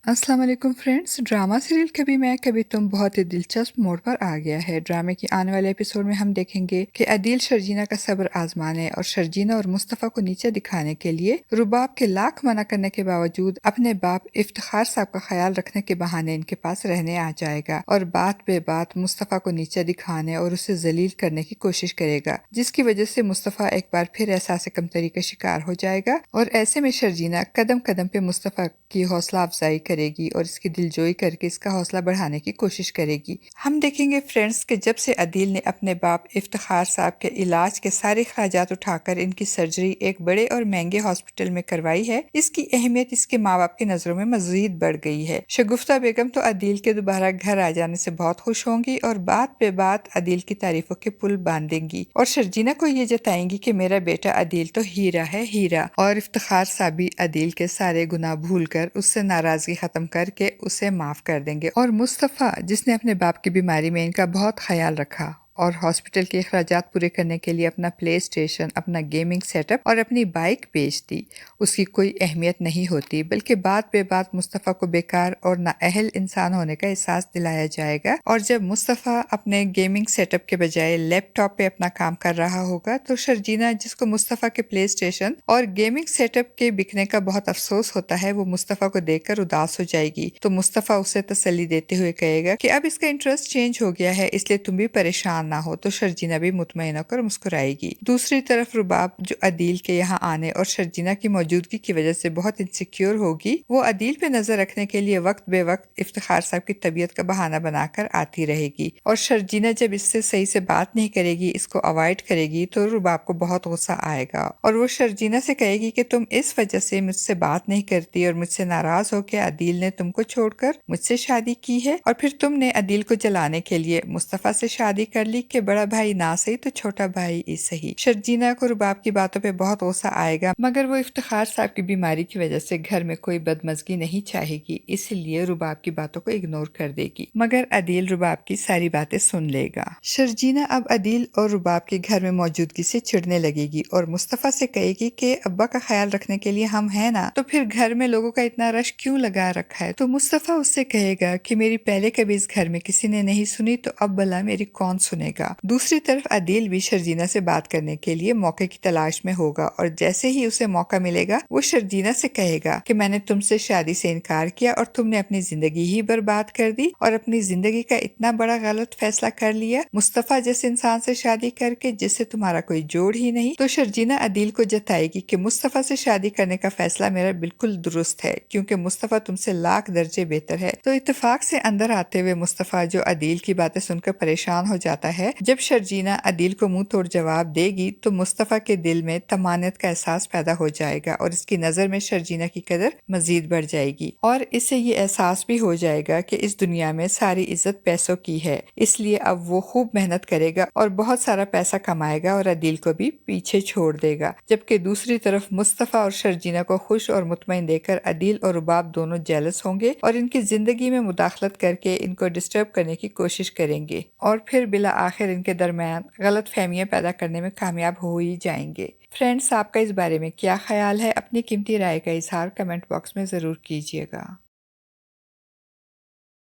अस्सलाम वालेकुम friends. Drama serial कभी मैं कभी तुम बहुत ही दिलचस्प मोड़ पर आ गया है। ड्रामे के आने वाले एपिसोड में हम देखेंगे कि अदील शर्जीना का सब्र आजमाने और शर्जीना और मुस्तफ़ा को नीचे दिखाने के लिए रुबाब के लाख मना करने के बावजूद अपने बाप इफ्तिखार साहब का ख्याल रखने के बहाने इनके पास रहने आ जाएगा और बात बे बात मुस्तफ़ा को नीचे दिखाने और उसे जलील करने की कोशिश करेगा, जिसकी वजह से मुस्तफ़ा एक बार फिर एहसास कमतरी का शिकार हो जाएगा। और ऐसे में शर्जीना कदम कदम पे मुस्तफ़ा की हौसला अफजाई करेगी और इसकी दिलजोई करके इसका हौसला बढ़ाने की कोशिश करेगी। हम देखेंगे फ्रेंड्स कि जब से अदील ने अपने बाप इफ्तिखार साहब के इलाज के सारे खर्चात उठाकर इनकी सर्जरी एक बड़े और महंगे हॉस्पिटल में करवाई है, इसकी अहमियत इसके माँ बाप की नजरों में मजीद बढ़ गई है। शगुफ्ता बेगम तो अदील के दोबारा घर आ जाने से बहुत खुश होंगी और बात पे बात अदील की तारीफों के पुल बांधेंगी और शर्जीना को ये जताएंगी कि मेरा बेटा अदील तो हीरा है, हीरा। और इफ्तिखार साहब भी अदील के सारे गुनाह भूलकर उससे नाराजगी खत्म करके उसे माफ कर देंगे। और मुस्तफ़ा जिसने अपने बाप की बीमारी में इनका बहुत ख्याल रखा और हॉस्पिटल के अखराजात पूरे करने के लिए अपना प्ले स्टेशन, अपना गेमिंग सेटअप और अपनी बाइक बेच दी, उसकी कोई अहमियत नहीं होती, बल्कि बात बे बात मुस्तफ़ा को बेकार और नाअहल इंसान होने का एहसास दिलाया जाएगा। और जब मुस्तफ़ा अपने गेमिंग सेटअप के बजाय लैपटॉप पे अपना काम कर रहा होगा तो शर्जीना, जिसको मुस्तफ़ा के प्ले स्टेशन और गेमिंग सेटअप के बिकने का बहुत अफसोस होता है, वो मुस्तफ़ा को देखकर उदास हो जाएगी। तो मुस्तफ़ा उसे तसल्ली देते हुए कहेगा कि अब इसका इंटरेस्ट चेंज हो गया है, इसलिए तुम भी परेशान ना हो। तो शर्जीना भी मुतमईन होकर मुस्कुराएगी। दूसरी तरफ रुबाब, जो अदील के यहाँ आने और शर्जीना की मौजूदगी की वजह से बहुत इनसिक्योर होगी, वो अदील पे नजर रखने के लिए वक्त बे वक्त इफ्तिखार साहब की तबीयत का बहाना बनाकर आती रहेगी। और शर्जीना जब इससे सही से बात नहीं करेगी, इसको अवॉइड करेगी, तो रुबाब को बहुत गुस्सा आएगा और वो शर्जीना से कहेगी कि तुम इस वजह से मुझसे बात नहीं करती और मुझसे नाराज होकर अदील ने तुमको छोड़कर मुझसे शादी की है और फिर तुमने अदील को जलाने के लिए मुस्तफ़ा से शादी कर ली कि बड़ा भाई ना सही तो छोटा भाई ही सही। शर्जीना को रुबाब की बातों पे बहुत गुस्सा आएगा, मगर वो इफ्तिखार साहब की बीमारी की वजह से घर में कोई बदमजगी नहीं चाहेगी, इसलिए रुबाब की बातों को इग्नोर कर देगी। मगर अदील रुबाब की सारी बातें सुन लेगा। शर्जीना अब अदील और रुबाब के घर में मौजूदगी से चिढ़ने लगेगी और मुस्तफ़ा से कहेगी कि अब्बा का ख्याल रखने के लिए हम हैं ना, तो फिर घर में लोगों का इतना रश क्यों लगा रखा है। तो मुस्तफ़ा उससे कहेगा कि मेरी पहले कभी इस घर में किसी ने नहीं सुनी, तो अब भला मेरी कौन सुनेगा। दूसरी तरफ अदील भी शर्जीना से बात करने के लिए मौके की तलाश में होगा और जैसे ही उसे मौका मिलेगा वो शर्जीना से कहेगा कि मैंने तुमसे शादी से इनकार किया और तुमने अपनी जिंदगी ही बर्बाद कर दी और अपनी जिंदगी का इतना बड़ा गलत फैसला कर लिया मुस्तफ़ा जैसे इंसान से शादी करके जिससे तुम्हारा कोई जोड़ ही नहीं। तो शर्जीना अदील को जताएगी कि मुस्तफ़ा से शादी करने का फैसला मेरा बिल्कुल दुरुस्त है, क्योंकि मुस्तफ़ा तुमसे लाख दर्जे बेहतर है। तो इत्तेफाक से अंदर आते हुए मुस्तफ़ा, जो अदील की बातें सुनकर परेशान हो जाता है, जब शर्जीना अदील को मुंह तोड़ जवाब देगी तो मुस्तफ़ा के दिल में तमानियत का एहसास पैदा हो जाएगा और इसकी नज़र में शर्जीना की कदर मजीद बढ़ जाएगी और इससे ये एहसास भी हो जाएगा कि इस दुनिया में सारी इज्जत पैसों की है, इसलिए अब वो खूब मेहनत करेगा और बहुत सारा पैसा कमाएगा और अदील को भी पीछे छोड़ देगा। जबकि दूसरी तरफ मुस्तफ़ा और शर्जीना को खुश और मुतमईन देकर अदील और रुबाब दोनों जेलस होंगे और इनकी जिंदगी में मुदाखलत करके इनको डिस्टर्ब करने की कोशिश करेंगे और फिर बिला आखिर इनके दरमियान गलत फहमियाँ पैदा करने में कामयाब हो ही जाएंगे। फ्रेंड्स, आपका इस बारे में क्या ख्याल है? अपनी कीमती राय का इजहार कमेंट बॉक्स में ज़रूर कीजिएगा।